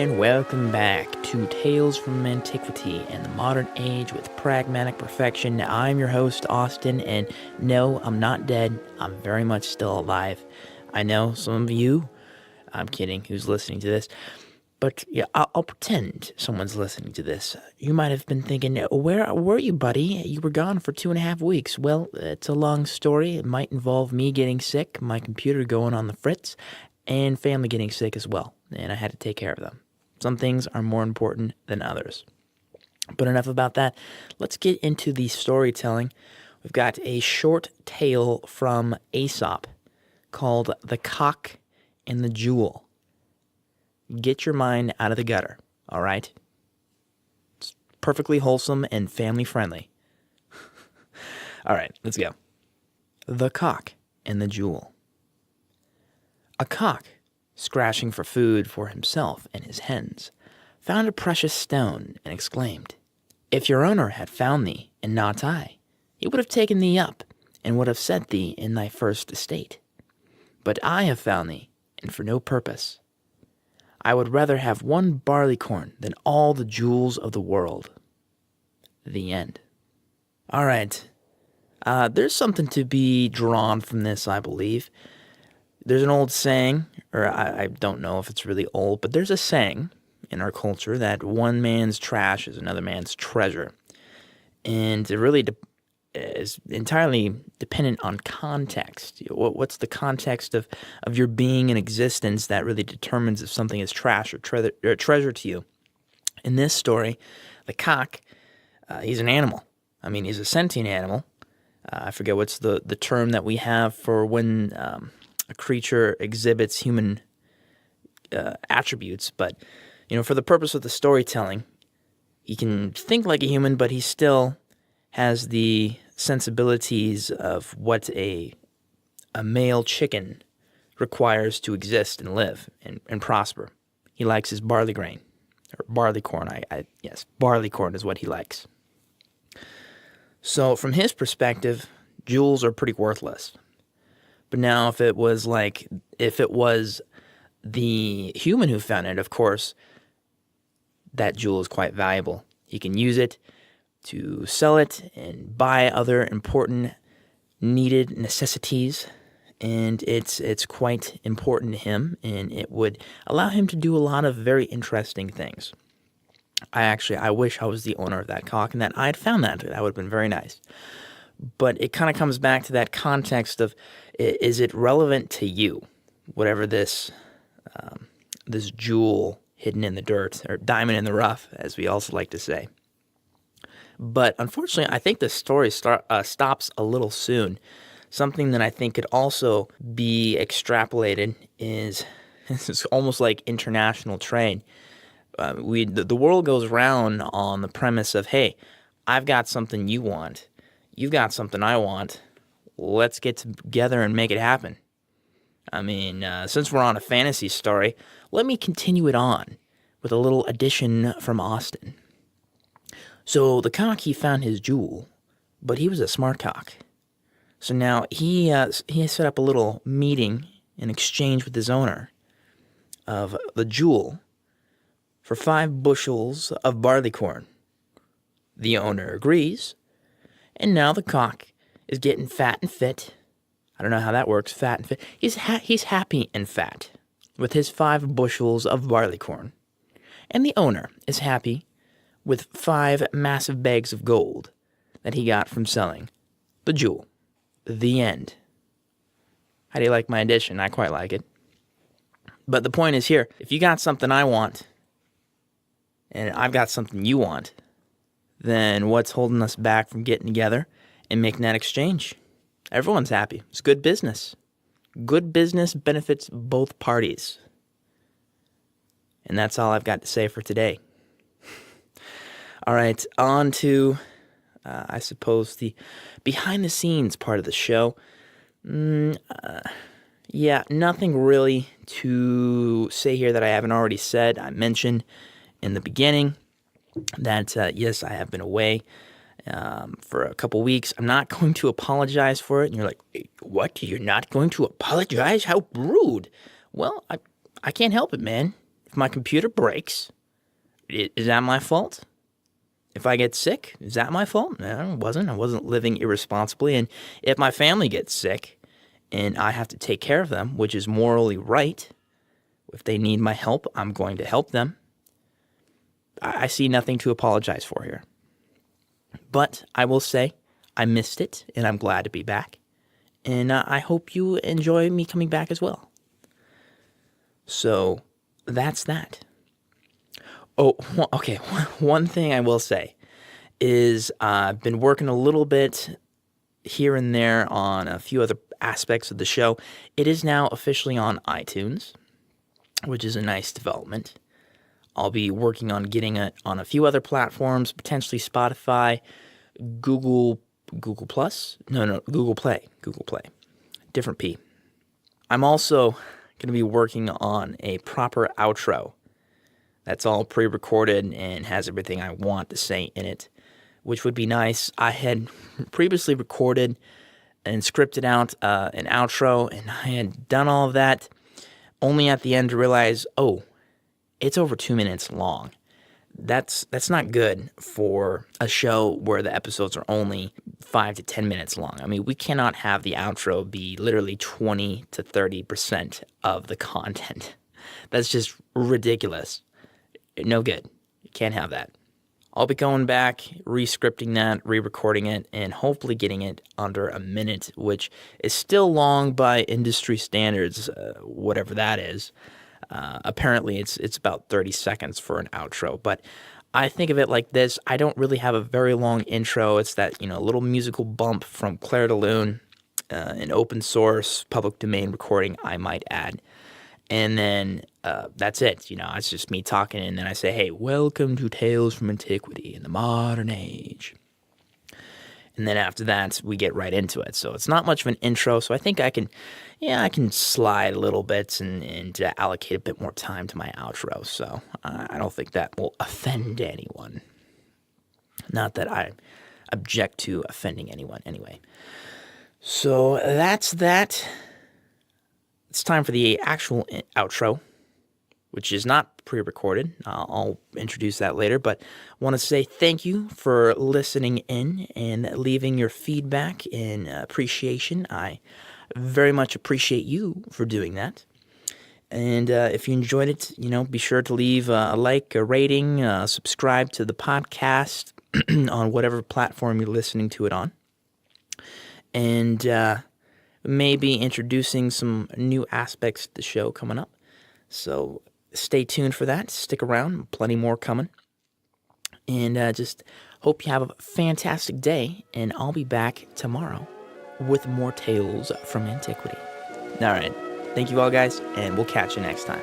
and welcome back to Tales from Antiquity and the Modern Age with Pragmatic Perfection. I'm your host, Austin, and no, I'm not dead. I'm very much still alive. I know some of you, I'm kidding, who's listening to this, but yeah, I'll pretend someone's listening to this. You might have been thinking, where were you, buddy? You were gone for 2.5 weeks. Well, it's a long story. It might involve me getting sick, my computer going on the fritz, and family getting sick as well, and I had to take care of them. Some things are more important than others. But enough about that. Let's get into the storytelling. We've got a short tale from Aesop called The Cock and the Jewel. Get your mind out of the gutter, all right? It's perfectly wholesome and family-friendly. All right, let's go. The Cock and the Jewel. A cock, scratching for food for himself and his hens, found a precious stone and exclaimed, "If your owner had found thee, and not I, he would have taken thee up, and would have set thee in thy first estate. But I have found thee, and for no purpose. I would rather have one barleycorn than all the jewels of the world." The end. All right. There's something to be drawn from this, I believe. There's an old saying, or I don't know if it's really old, but there's a saying in our culture that one man's trash is another man's treasure. And it really is entirely dependent on context. What's the context of your being and existence that really determines if something is trash or treasure to you? In this story, the cock, he's an animal. I mean, he's a sentient animal. I forget what's the term that we have for when a creature exhibits human attributes. But, for the purpose of the storytelling, he can think like a human, but he still has the sensibilities of what a male chicken requires to exist and live and prosper. He likes his barley grain, or barleycorn. Yes, barleycorn is what he likes. So from his perspective, jewels are pretty worthless. But now if it was the human who found it, of course, that jewel is quite valuable. He can use it to sell it and buy other important needed necessities, and it's quite important to him, and it would allow him to do a lot of very interesting things. I wish I was the owner of that cock and that I had found that. That would have been very nice. But it kind of comes back to that context of, is it relevant to you? Whatever this jewel hidden in the dirt, or diamond in the rough, as we also like to say. But unfortunately, I think the story stops a little soon. Something that I think could also be extrapolated is it's almost like international trade. The world goes round on the premise of, hey, I've got something you want. You've got something I want. Let's get together and make it happen. I mean, since we're on a fantasy story, let me continue it on with a little addition from Austin. So the cock, he found his jewel, but he was a smart cock. So now he set up a little meeting in exchange with his owner of the jewel for 5 bushels of barleycorn. The owner agrees, and now the cock is getting fat and fit. I don't know how that works, fat and fit. He's happy and fat with his 5 bushels of barleycorn. And the owner is happy with 5 massive bags of gold that he got from selling the jewel. The end. How do you like my addition? I quite like it. But the point is here, if you got something I want, and I've got something you want, then what's holding us back from getting together and making that exchange? Everyone's happy. It's good business. Good business benefits both parties. And that's all I've got to say for today. All right, on to, I suppose, the behind-the-scenes part of the show. Yeah, nothing really to say here that I haven't already said. I mentioned in the beginning that, yes, I have been away for a couple weeks. I'm not going to apologize for it. And you're like, what? You're not going to apologize? How rude. Well, I can't help it, man. If my computer breaks, is that my fault? If I get sick, is that my fault? No, it wasn't. I wasn't living irresponsibly. And if my family gets sick and I have to take care of them, which is morally right, if they need my help, I'm going to help them. I see nothing to apologize for here. But I will say I missed it, and I'm glad to be back. And I hope you enjoy me coming back as well. So that's that. Oh, okay. One thing I will say is I've been working a little bit here and there on a few other aspects of the show. It is now officially on iTunes, which is a nice development. I'll be working on getting it on a few other platforms, potentially Spotify, Google Plus? No, Google Play. Different P. I'm also going to be working on a proper outro that's all pre-recorded and has everything I want to say in it, which would be nice. I had previously recorded and scripted out an outro, and I had done all of that, only at the end to realize, oh, it's over 2 minutes long. That's not good for a show where the episodes are only 5 to 10 minutes long. I mean, we cannot have the outro be literally 20 to 30% of the content. That's just ridiculous. No good. You can't have that. I'll be going back, re-scripting that, re-recording it, and hopefully getting it under a minute, which is still long by industry standards, whatever that is. Apparently, it's about 30 seconds for an outro, but I think of it like this. I don't really have a very long intro. It's that, little musical bump from Claire de Lune, an open source, public domain recording, I might add. And then that's it. It's just me talking, and then I say, hey, welcome to Tales from Antiquity in the Modern Age. And then after that, we get right into it. So it's not much of an intro, so I think I can slide a little bit and allocate a bit more time to my outro. So I don't think that will offend anyone. Not that I object to offending anyone anyway. So that's that. It's time for the actual outro, which is not pre-recorded. I'll introduce that later, but I want to say thank you for listening in and leaving your feedback and appreciation. I very much appreciate you for doing that. And if you enjoyed it, be sure to leave a like, a rating, subscribe to the podcast on whatever platform you're listening to it on. And maybe introducing some new aspects to the show coming up. So stay tuned for that. Stick around. Plenty more coming. And just hope you have a fantastic day. And I'll be back tomorrow with more tales from antiquity. All right. Thank you all, guys. And we'll catch you next time.